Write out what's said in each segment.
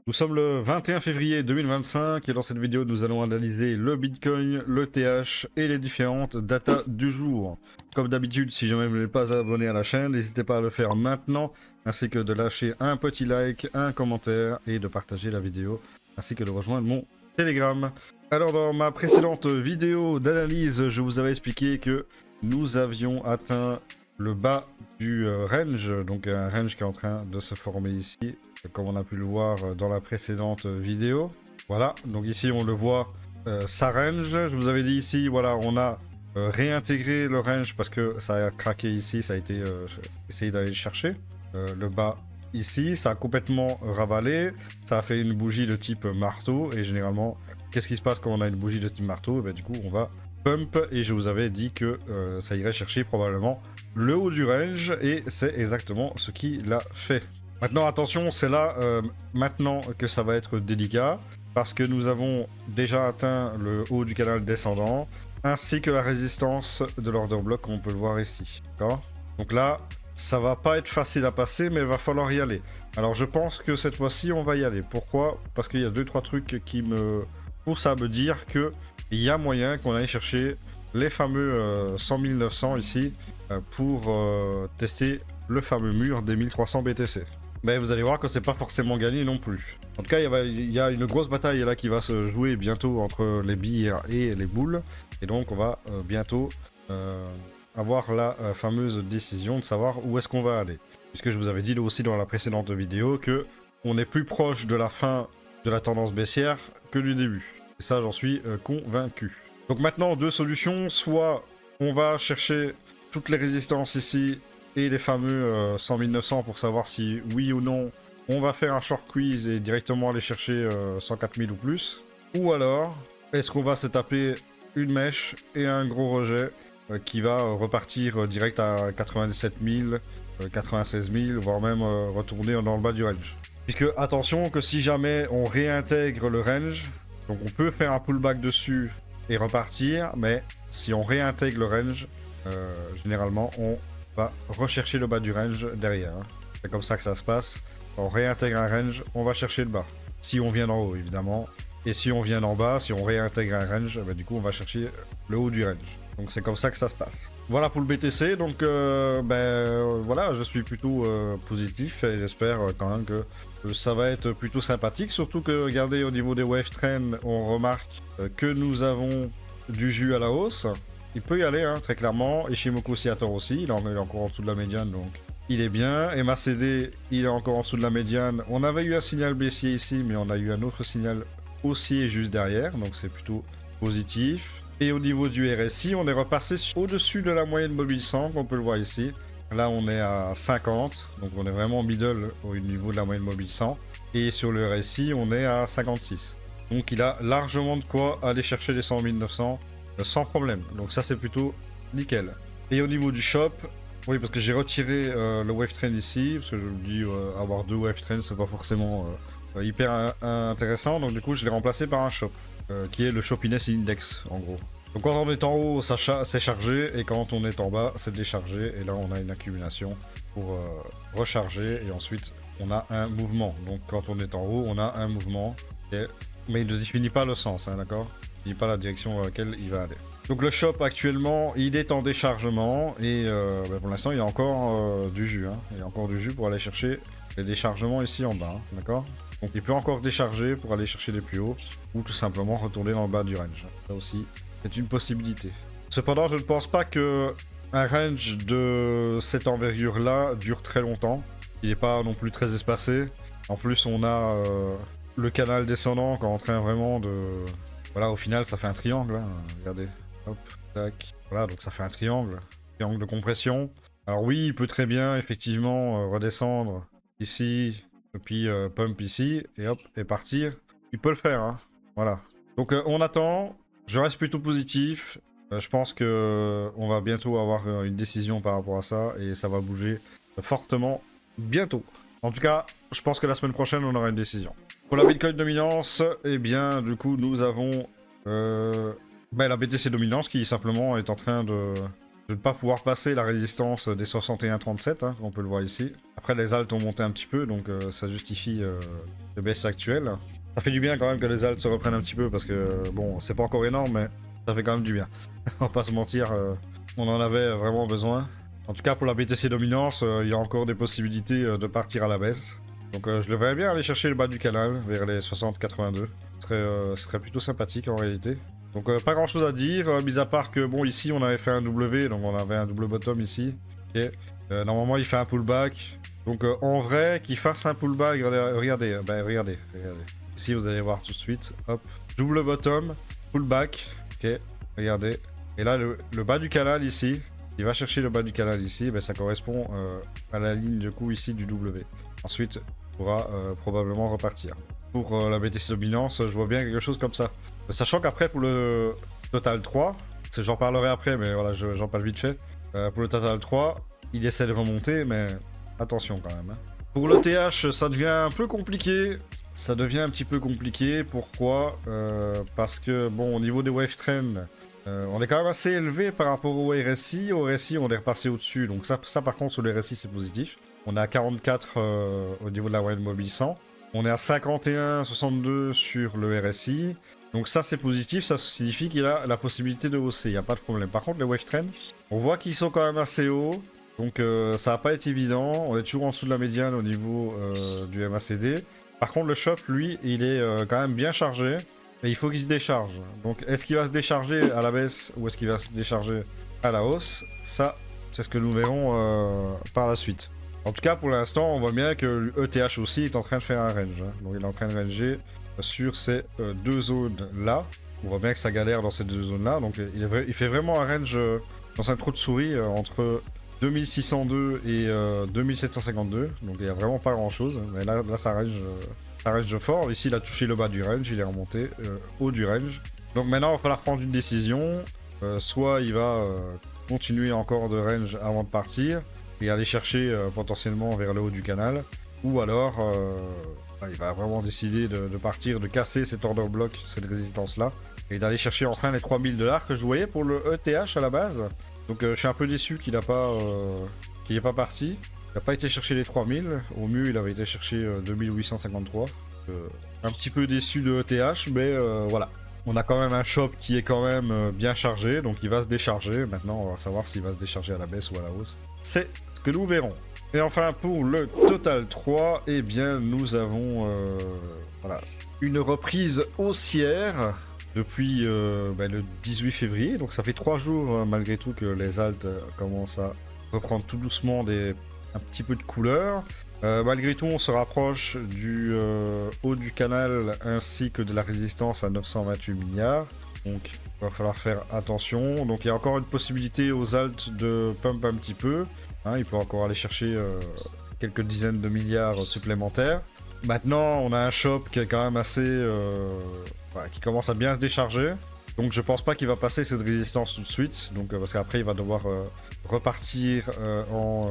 Nous sommes le 21 février 2025 et dans cette vidéo nous allons analyser le Bitcoin, le TH et les différentes datas du jour. Comme d'habitude, si jamais vous n'êtes pas abonné à la chaîne, n'hésitez pas à le faire maintenant, ainsi que de lâcher un petit like, un commentaire et de partager la vidéo, ainsi que de rejoindre mon Telegram. Alors dans ma précédente vidéo d'analyse, je vous avais expliqué que nous avions atteint le bas du range, donc un range qui est en train de se former ici, comme on a pu le voir dans la précédente vidéo. Voilà, donc ici on le voit, ça range. Je vous avais dit ici, voilà, on a réintégré le range parce que ça a craqué ici, ça a été essayé d'aller le chercher. Le bas ici, ça a complètement ravalé, ça a fait une bougie de type marteau, et généralement, qu'est-ce qui se passe quand on a une bougie de type marteau? Du coup, on va pump, et je vous avais dit que ça irait chercher probablement le haut du range, et c'est exactement ce qu'il a fait. Maintenant, attention, c'est là maintenant que ça va être délicat, parce que nous avons déjà atteint le haut du canal descendant, ainsi que la résistance de l'order block, comme on peut le voir ici. D'accord? Donc là, ça va pas être facile à passer, mais il va falloir y aller. Alors je pense que cette fois-ci, on va y aller. Pourquoi? Parce qu'il y a 2-3 trucs qui me poussent à me dire que il y a moyen qu'on aille chercher les fameux 100 900 ici pour tester le fameux mur des 1300 BTC. Mais vous allez voir que c'est pas forcément gagné non plus. En tout cas, il y a une grosse bataille là qui va se jouer bientôt entre les billes et les boules. Et donc on va bientôt avoir la fameuse décision de savoir où est-ce qu'on va aller. Puisque je vous avais dit aussi dans la précédente vidéo que on est plus proche de la fin de la tendance baissière que du début. Et ça, j'en suis convaincu. Donc maintenant, deux solutions. Soit on va chercher toutes les résistances ici et les fameux 100 900 pour savoir si oui ou non on va faire un short quiz et directement aller chercher 104 000 ou plus. Ou alors, est-ce qu'on va se taper une mèche et un gros rejet qui va repartir direct à 97 000, 96 000, voire même retourner dans le bas du range. Puisque attention que si jamais on réintègre le range, donc on peut faire un pullback dessus et repartir, mais si on réintègre le range, généralement on va rechercher le bas du range derrière. C'est comme ça que ça se passe. On réintègre un range, on va chercher le bas. Si on vient d'en haut, évidemment. Et si on vient d'en bas, si on réintègre un range, du coup on va chercher le haut du range. Donc c'est comme ça que ça se passe. Voilà pour le BTC, donc voilà, je suis plutôt positif et j'espère quand même que ça va être plutôt sympathique. Surtout que, regardez, au niveau des wave trends, on remarque que nous avons du jus à la hausse. Il peut y aller, hein, très clairement. Ishimoku Oscillator aussi, il est encore en dessous de la médiane, donc il est bien. Et MACD, il est encore en dessous de la médiane. On avait eu un signal baissier ici, mais on a eu un autre signal haussier juste derrière, donc c'est plutôt positif. Et au niveau du RSI, on est repassé au-dessus de la moyenne mobile 100, on peut le voir ici. Là, on est à 50, donc on est vraiment middle au niveau de la moyenne mobile 100. Et sur le RSI, on est à 56. Donc il a largement de quoi aller chercher les 100 900 sans problème. Donc ça, c'est plutôt nickel. Et au niveau du shop, oui, parce que j'ai retiré le wave trend ici, parce que je me dis avoir deux wave trends, c'est pas forcément hyper intéressant. Donc du coup, je l'ai remplacé par un shop, qui est le Shopiness Index, en gros. Donc quand on est en haut, c'est chargé, et quand on est en bas, c'est déchargé. Et là, on a une accumulation pour recharger, et ensuite, on a un mouvement. Donc quand on est en haut, on a un mouvement, mais il ne définit pas le sens, hein, d'accord? Il ne dit pas la direction dans laquelle il va aller. Donc le shop, actuellement, il est en déchargement, et pour l'instant, il y a encore du jus. Hein. Il y a encore du jus pour aller chercher les déchargements ici en bas, hein, d'accord? Donc il peut encore décharger pour aller chercher les plus hauts, ou tout simplement retourner dans le bas du range. Ça aussi, c'est une possibilité. Cependant, je ne pense pas que un range de cette envergure-là dure très longtemps. Il n'est pas non plus très espacé. En plus, on a le canal descendant qui est en train vraiment de... Voilà, au final, ça fait un triangle. Hein. Regardez. Hop, tac. Voilà, donc ça fait un triangle. Triangle de compression. Alors oui, il peut très bien, effectivement, redescendre ici, et puis pump ici, et hop, et partir. Il peut le faire, hein. Voilà. Donc on attend. Je reste plutôt positif. Je pense que on va bientôt avoir une décision par rapport à ça, et ça va bouger fortement bientôt. En tout cas, je pense que la semaine prochaine, on aura une décision. Pour la Bitcoin dominance, eh bien, du coup, nous avons la BTC dominance qui simplement est en train de de ne pas pouvoir passer la résistance des 61,37, hein, on peut le voir ici. Après, les alts ont monté un petit peu, donc ça justifie le baisse actuel. Ça fait du bien quand même que les alts se reprennent un petit peu, parce que, bon, c'est pas encore énorme, mais ça fait quand même du bien. On va pas se mentir, on en avait vraiment besoin. En tout cas, pour la BTC Dominance, il y a encore des possibilités de partir à la baisse. Donc je le verrais bien aller chercher le bas du canal, vers les 60-82. Ce serait plutôt sympathique en réalité. Donc pas grand chose à dire, mis à part que bon ici on avait fait un W, donc on avait un double bottom ici. Ok. Normalement il fait un pullback. Donc en vrai qu'il fasse un pullback, regardez, regardez. Ici vous allez voir tout de suite, hop, double bottom, pullback, ok, regardez. Et là le bas du canal ici, il va chercher le bas du canal ici, ça correspond à la ligne du coup ici du W. Ensuite il pourra probablement repartir. Pour la BTC Dominance, je vois bien quelque chose comme ça. Sachant qu'après, pour le Total 3, j'en parlerai après, mais voilà, j'en parle vite fait. Pour le Total 3, il essaie de remonter, mais attention quand même. Hein. Pour le TH, ça devient un peu compliqué. Ça devient un petit peu compliqué. Pourquoi parce que, bon, au niveau des wave trends, on est quand même assez élevé par rapport au RSI. Au RSI, on est repassé au-dessus. Donc ça, par contre, sur le RSI, c'est positif. On est à 44 au niveau de la moyenne mobile 100. On est à 51,62 sur le RSI. Donc ça c'est positif, ça signifie qu'il a la possibilité de hausser, il n'y a pas de problème. Par contre les wave trends, on voit qu'ils sont quand même assez hauts. Donc ça va pas être évident. On est toujours en dessous de la médiane au niveau du MACD. Par contre le shop lui, il est quand même bien chargé. Et il faut qu'il se décharge. Donc est-ce qu'il va se décharger à la baisse ou est-ce qu'il va se décharger à la hausse? Ça, c'est ce que nous verrons par la suite. En tout cas, pour l'instant, on voit bien que l'ETH aussi est en train de faire un range. Hein. Donc il est en train de ranger sur ces deux zones-là. On voit bien que ça galère dans ces deux zones-là. Donc il fait vraiment un range dans un trou de souris entre 2602 et 2752. Donc il n'y a vraiment pas grand-chose. Mais là ça range fort. Ici, il a touché le bas du range. Il est remonté haut du range. Donc maintenant, il va falloir prendre une décision. Soit il va continuer encore de range avant de partir et aller chercher potentiellement vers le haut du canal, ou alors il va vraiment décider de partir, de casser cet order block, cette résistance là, et d'aller chercher enfin les 3000$ que je voyais pour le ETH à la base. Donc je suis un peu déçu qu'il n'est pas parti, il n'a pas été chercher les 3000, au mieux il avait été chercher 2853. Un petit peu déçu de ETH, mais voilà. On a quand même un shop qui est quand même bien chargé, donc il va se décharger. Maintenant, on va savoir s'il va se décharger à la baisse ou à la hausse. C'est ce que nous verrons. Et enfin, pour le Total 3, eh bien, nous avons voilà, une reprise haussière depuis le 18 février. Donc ça fait 3 jours, malgré tout, que les alts commencent à reprendre tout doucement un petit peu de couleur. Malgré tout, on se rapproche du haut du canal ainsi que de la résistance à 928 milliards. Donc, il va falloir faire attention. Donc, il y a encore une possibilité aux alts de pump un petit peu. Hein, il peut encore aller chercher quelques dizaines de milliards supplémentaires. Maintenant, on a un shop qui est quand même assez... qui commence à bien se décharger. Donc, je pense pas qu'il va passer cette résistance tout de suite. Donc, parce qu'après, il va devoir repartir en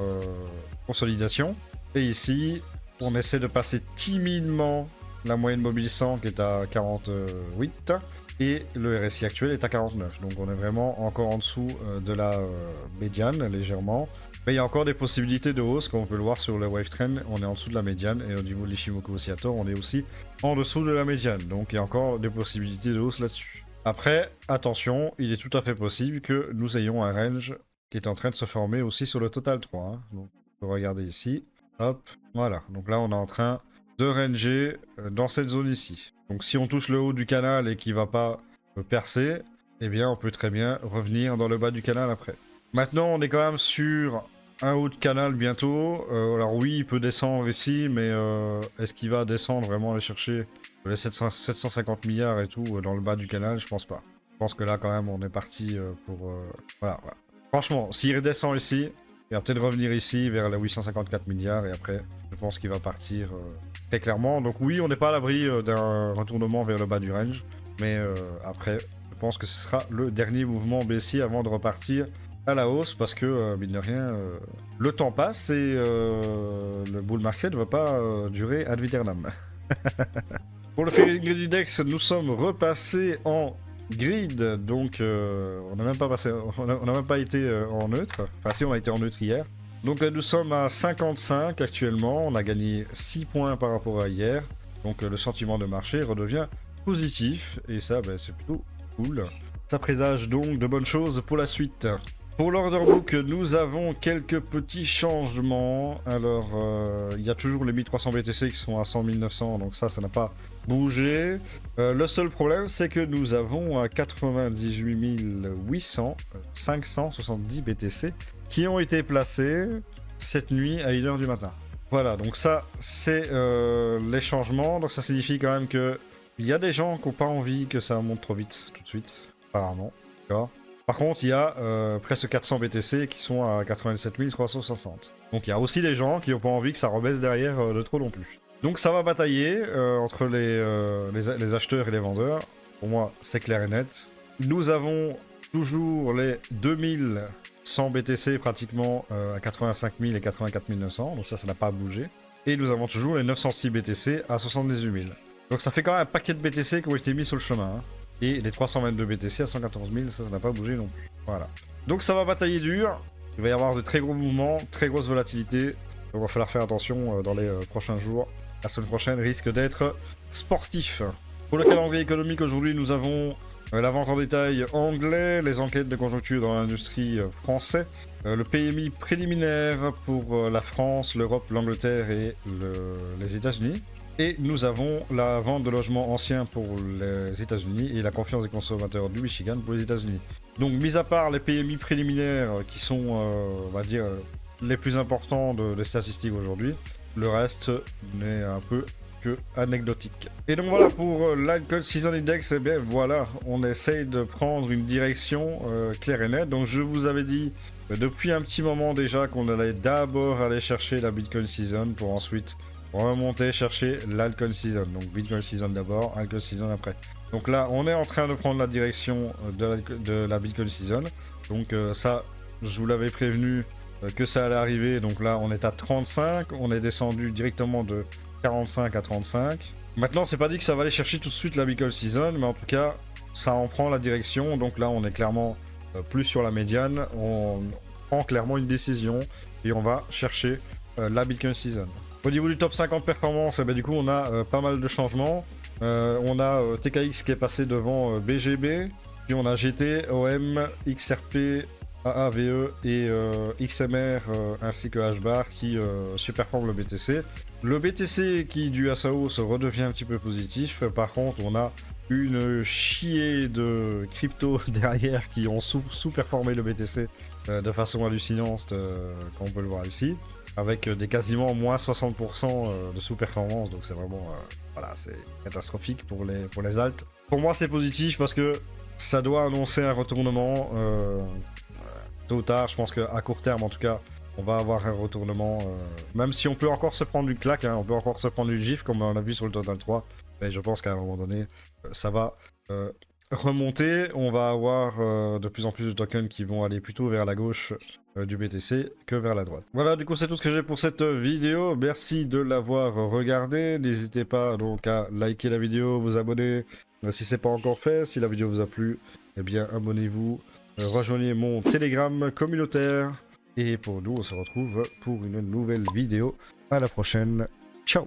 consolidation. Et ici, on essaie de passer timidement la moyenne mobile 100 qui est à 48 et le RSI actuel est à 49. Donc on est vraiment encore en dessous de la médiane légèrement. Mais il y a encore des possibilités de hausse, comme on peut le voir sur le wave trend, on est en dessous de la médiane et au niveau de l'Ishimoku Oscillator, on est aussi en dessous de la médiane. Donc il y a encore des possibilités de hausse là-dessus. Après, attention, il est tout à fait possible que nous ayons un range qui est en train de se former aussi sur le Total 3. Hein. Donc on peut regarder ici. Hop, voilà. Donc là, on est en train de ranger dans cette zone ici. Donc si on touche le haut du canal et qu'il ne va pas percer, eh bien, on peut très bien revenir dans le bas du canal après. Maintenant, on est quand même sur un haut de canal bientôt. Alors oui, il peut descendre ici, mais est-ce qu'il va descendre vraiment aller chercher les 750 milliards et tout dans le bas du canal? Je pense pas. Je pense que là, quand même, on est parti pour... voilà. Franchement, s'il redescend ici... Il va peut-être revenir ici vers les 854 milliards et après, je pense qu'il va partir très clairement. Donc oui, on n'est pas à l'abri d'un retournement vers le bas du range. Mais après, je pense que ce sera le dernier mouvement baissier avant de repartir à la hausse. Parce que, mine de rien, le temps passe et le bull market ne va pas durer ad vieternam. Pour le feeling du DEX, nous sommes repassés en Grid, donc on n'a même pas passé, on a même pas été en neutre. Enfin si, on a été en neutre hier. Donc nous sommes à 55 actuellement, on a gagné 6 points par rapport à hier. Donc le sentiment de marché redevient positif et ça ben, c'est plutôt cool. Ça présage donc de bonnes choses pour la suite. Pour l'order book, nous avons quelques petits changements. Alors, il y a toujours les 1300 BTC qui sont à 100 900, donc ça n'a pas bougé. Le seul problème, c'est que nous avons à 98 800, 570 BTC qui ont été placés cette nuit à 1h du matin. Voilà, donc ça, c'est les changements. Donc ça signifie quand même que il y a des gens qui n'ont pas envie que ça monte trop vite, tout de suite, apparemment. D'accord. Par contre, il y a presque 400 BTC qui sont à 87 360. Donc il y a aussi des gens qui n'ont pas envie que ça rebaisse derrière de trop non plus. Donc ça va batailler entre les acheteurs et les vendeurs. Pour moi, c'est clair et net. Nous avons toujours les 2100 BTC pratiquement à 85 000 et 84 900. Donc ça n'a pas bougé. Et nous avons toujours les 906 BTC à 78 000. Donc ça fait quand même un paquet de BTC qui ont été mis sur le chemin. Hein. Et les 322 BTC à 114 000, ça n'a pas bougé non plus. Voilà. Donc ça va batailler dur. Il va y avoir de très gros mouvements, très grosse volatilité. Donc il va falloir faire attention dans les prochains jours. La semaine prochaine risque d'être sportif. Pour le calendrier économique, aujourd'hui, nous avons la vente en détail anglais, les enquêtes de conjoncture dans l'industrie français, le PMI préliminaire pour la France, l'Europe, l'Angleterre et les États-Unis. Et nous avons la vente de logements anciens pour les États-Unis et la confiance des consommateurs du Michigan pour les États-Unis. Donc, mis à part les PMI préliminaires qui sont, on va dire, les plus importants des statistiques aujourd'hui, le reste n'est un peu que anecdotique. Et donc voilà pour l'Alcohol Season Index, eh bien voilà, on essaye de prendre une direction claire et nette. Donc je vous avais dit depuis un petit moment déjà qu'on allait d'abord aller chercher la Bitcoin Season pour ensuite remonter chercher l'Alcohol Season. Donc Bitcoin Season d'abord, Alcohol Season après. Donc là, on est en train de prendre la direction de la Bitcoin Season. Donc ça, je vous l'avais prévenu que ça allait arriver. Donc là, on est à 35. On est descendu directement de 45 à 35. Maintenant, c'est pas dit que ça va aller chercher tout de suite la Bitcoin Season, mais en tout cas, ça en prend la direction. Donc là, on est clairement plus sur la médiane. On prend clairement une décision et on va chercher la Bitcoin Season. Au niveau du top 50 performance, du coup, on a pas mal de changements. On a TKX qui est passé devant BGB. Puis on a GT, OM, XRP, AAVE et XMR ainsi que HBAR qui superforment le BTC. Le BTC qui, dû à sa hausse, redevient un petit peu positif. Par contre, on a une chier de crypto derrière qui ont sous-performé le BTC de façon hallucinante, comme on peut le voir ici. Avec des quasiment moins 60% de sous-performance, donc c'est vraiment, voilà, c'est catastrophique pour les alts. Pour moi, c'est positif parce que ça doit annoncer un retournement tôt ou tard. Je pense qu'à court terme, en tout cas, on va avoir un retournement, même si on peut encore se prendre une claque, hein, on peut encore se prendre une gifle, comme on a vu sur le Total 3, mais je pense qu'à un moment donné, ça va remonter. On va avoir de plus en plus de tokens qui vont aller plutôt vers la gauche du BTC que vers la droite. Voilà, du coup c'est tout ce que j'ai pour cette vidéo. Merci de l'avoir regardé. N'hésitez pas donc à liker la vidéo, vous abonner si c'est pas encore fait. Si la vidéo vous a plu, eh bien abonnez-vous, rejoignez mon Telegram communautaire. Et pour nous, on se retrouve pour une nouvelle vidéo. À la prochaine. Ciao!